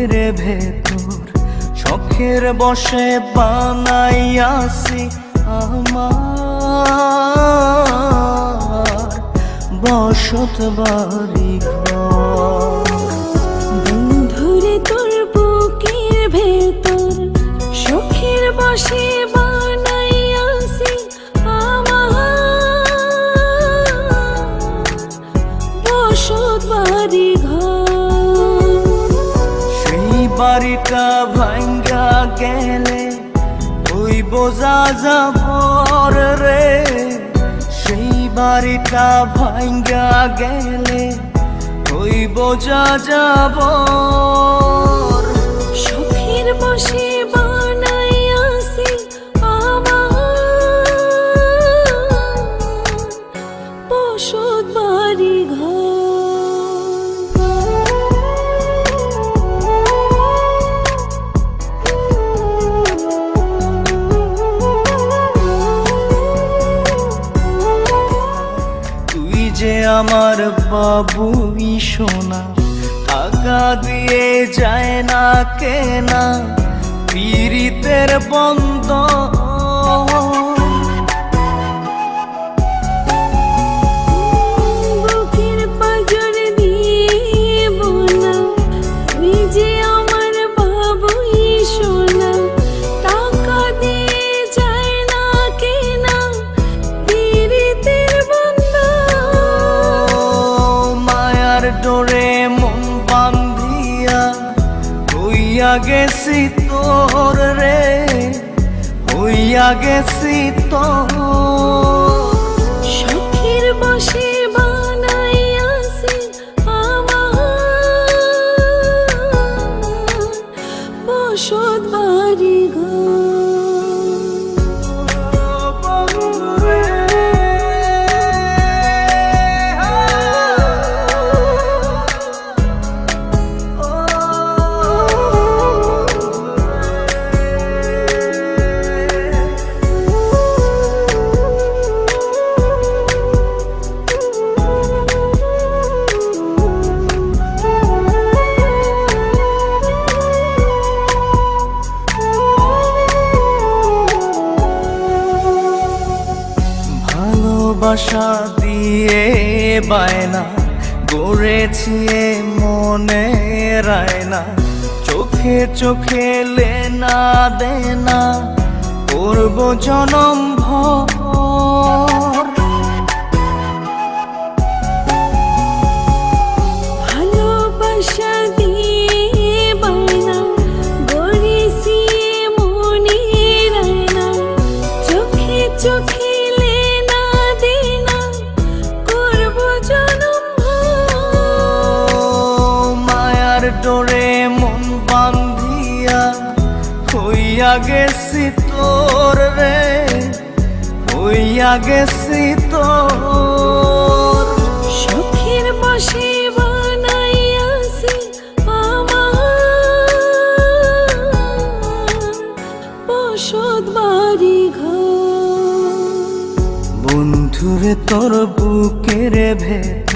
বুকের ভেতর শখের বসে বানাইয়াছি আমার বসত বাড়ি ঘর। বন্ধুরে তোর বুকের ভেতর শখের বসে বানাইয়াছি আমার বসত বাড়ি ঘর। সেই বাড়িটা ভাঙ্গা গেলে ওই বোঝা যাবর রে, সেই বাড়িটা ভাঙ্গা গেলে ওই বোঝা যাবর। শখের বসে বানাইয়াছি আমার বসত বাড়ি ঘর। যে আমার বাবুই সোনা, টাকা দিয়ে যায় না কেনা পীড়িতের বন্ধ। বুকের পাঁজর দিয়ে বোনা তুই যে আমার বাবুই সোনা, টাকা দিয়ে যায় না কেনা পীড়িতের ডোরে মন বান্ধিয়া হইয়া গেছি তোর রে, হইয়া গেছি তোর। শখের বসে বানাইয়াছি আমার বসত বাড়ি ঘর। ভালোবাসা দিয়ে বায়না গড়েছি মনে রায়না, চোখে চোখে লেনা দেনা করব জনম ভর। ভালোবাসা দিয়ে বায়না গড়েছি মনে রায়না, চোখে চোখে ডোরে মন বান্ধিয়া হইয়া গেছি তোর রে, হইয়া গেছি তোর। শখের বসে বানাইয়াছি আমার বসত বাড়ি ঘর। বন্ধুরে তোর বুকের ভেতর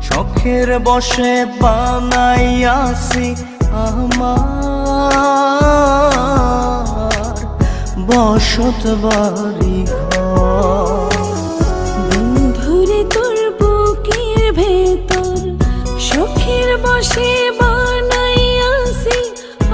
শখের বসে বানাইয়াছি আমার বসত বাড়ি ঘর। বন্ধুরে তোর বুকের ভেতর শখের বসে